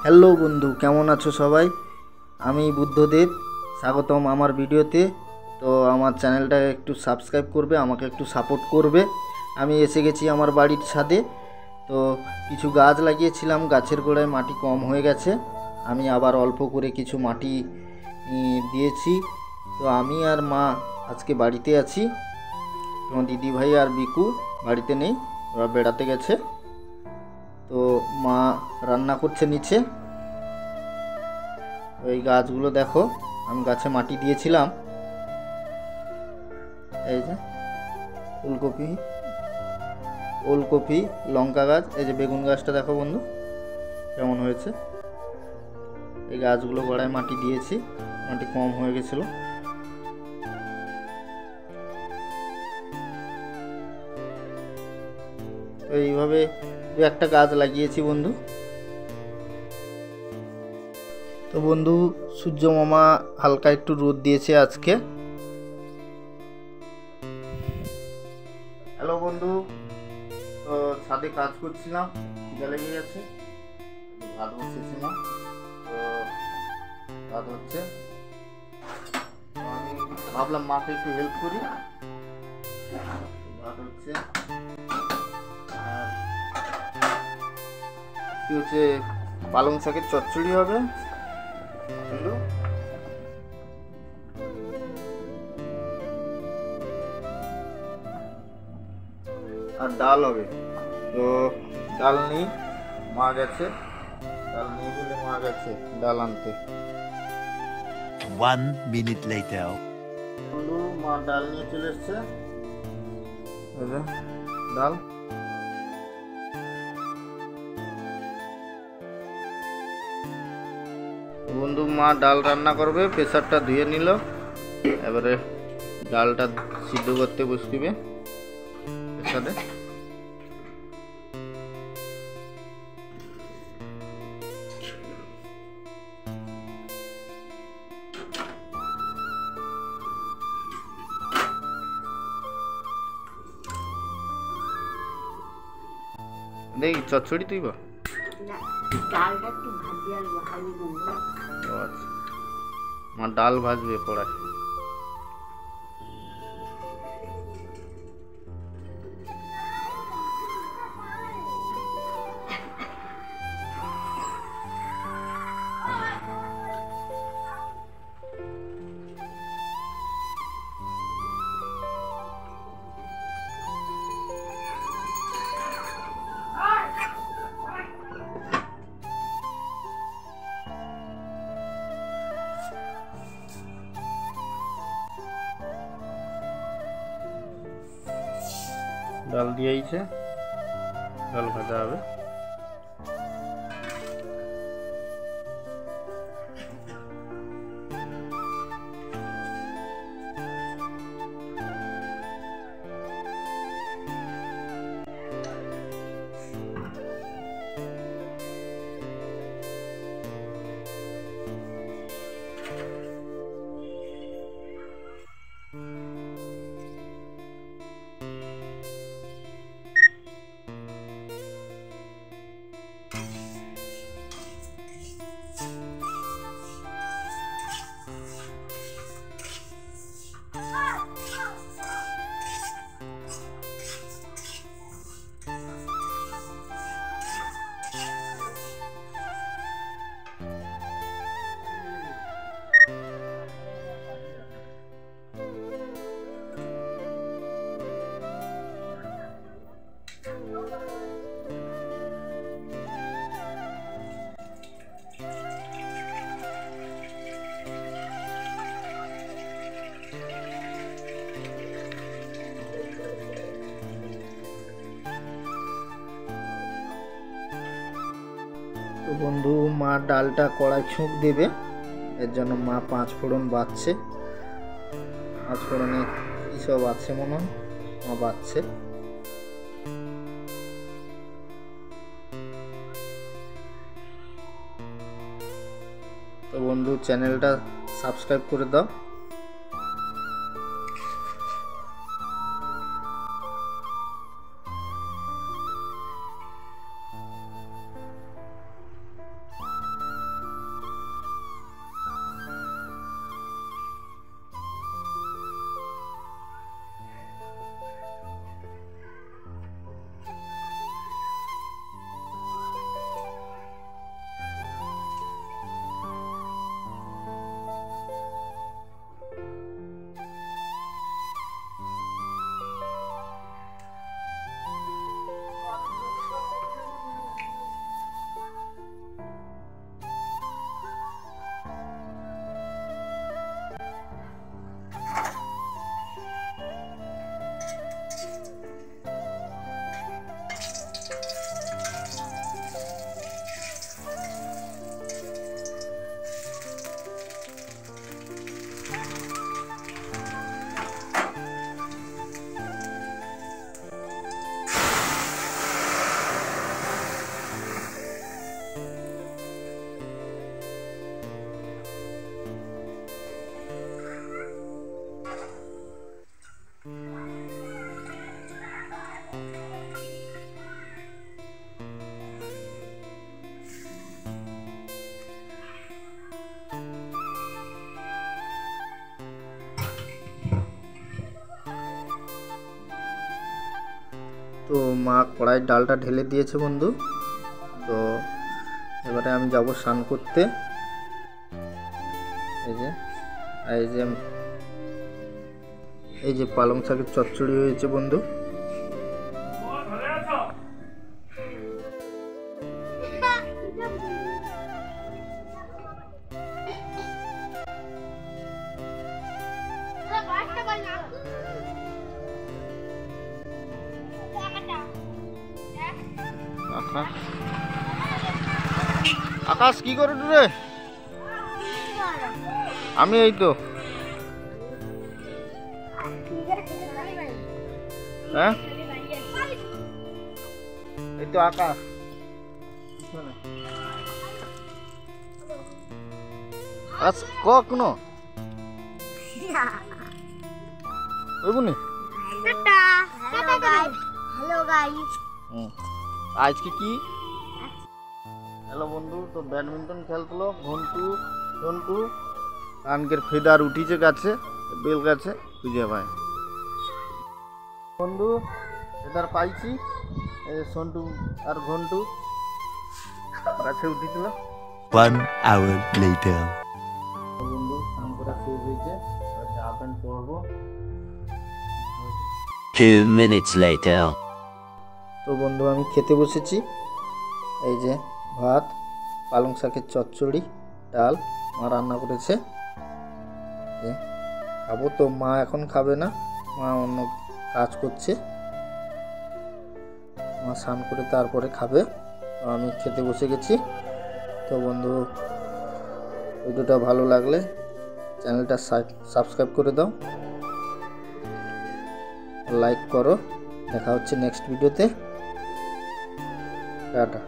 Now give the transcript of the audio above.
Hello বন্ধু, কেমন আছো সবাই? আমি বুদ্ধদেব, স্বাগতম আমার ভিডিওতে। তো আমার চ্যানেলটা একটু সাবস্ক্রাইব করবে, আমাকে একটু সাপোর্ট করবে। আমি এসে গেছি আমার বাড়ির ছাদে। তো কিছু গাছ লাগিয়েছিলাম, গাছের গোড়ায় মাটি কম হয়ে গেছে। আমি আবার অল্প করে কিছু মাটি দিয়েছি। তো আমি আর মা আজকে বাড়িতে আছি। তোমার দিদিভাই আর বিকু বাড়িতে নেই, ওরা বেড়াতে গেছে। তো মা রান্না করছে নিচে। এই গাছগুলো দেখো, আমি গাছে মাটি দিয়েছিলাম। এই যে ফুলকপি, ওলকপি, লঙ্কা গাছ, এই যে বেগুন গাছটা দেখো বন্ধু কেমন হয়েছে। এই গাছগুলো গোড়ায় মাটি দিয়েছি, মাটি কম হয়ে গেছিলো। তো এইভাবে দু একটা গাছ লাগিয়েছি বন্ধু। তো বন্ধু, সূর্য মামা হালকা একটু রোদ দিয়েছে আজকে। হ্যালো বন্ধু, তো ছাদে কাজ করছিলাম, খিদে লেগে গেছে, ভাত বসেছিলাম। তো ভাত হচ্ছে, তো আমি ভাবলাম মাকে একটু হেল্প করি। ভাত হচ্ছে, আর কি হচ্ছে, পালং শাকের চচ্চড়ি হবে বন্ধু, আর ডাল হবে। তো ডাল নেই, মা গেছে, ডাল নেই বলে মা গেছে ডাল আনতে। 1 minute later. বন্ধু, মা ডাল নিয়ে চলে এসছে, ডাল। বন্ধু, মা ডাল রান্না করবে, প্রেসারটা ধুয়ে নিল, এবারে ডালটা সিদ্ধ করতে বসিবে প্রেসারে। দেখি চচ্চড়ি তুই বা ডালটা একটু ভাজি আর ভাজি বন্ধু। ও আচ্ছা, মা ডাল ভাজবে পড়ায়। ডাল দিয়েছে, ডাল ভাজা হবে। তো বন্ধু, মা ডালটা কড়াই ছুঁক দেবে, এর জন্য মা 5 ফোড়ন বাজছে। 5 ফোড়নে কী সব আছে মনে হয়, মা বাজছে। তো বন্ধু, চ্যানেলটা সাবস্ক্রাইব করে দাও। তো মা কড়াই ডালটা ঢেলে দিয়েছে বন্ধু। তো এবারে আমি যাব স্নান করতে। এই যে পালং শাকের চচ্চড়ি হয়েছে বন্ধু। আকাশ কি করে রে? আমি এই তো হ্যাঁ এই তো আকাশ আজ কখনো বুঝবনি। হ্যালো গাইস, আজকে কি হ্যালো বন্ধু, তো ব্যাডমিন্টন খেলছিল ঘন্টু কানকের ফেদার উঠিছে গাছে, বেল গাছে খুঁজে ভাই বন্ধু ফেদার পাইছি। এই সন্টু আর ঘন্টু গাছে উঠেছিল। 1 hour later. বন্ধু স্নান করা শেষ হয়েছে, চা প্যান্ট পরবো। 2 minutes later. তো বন্ধু আমি খেতে বসেছি। এই যে ভাত, পালং শাকের চচ্চড়ি, ডাল মা রান্না করেছে। খাবো তো, মা এখন খাবে না, মা অন্য কাজ করছে। মা স্নান করে তারপরে খাবে। তো আমি খেতে বসে গেছি। তো বন্ধু ভিডিওটা ভালো লাগলে চ্যানেলটা সাবস্ক্রাইব করে দাও, লাইক করো। দেখা হচ্ছে নেক্সট ভিডিওতে। টাটা।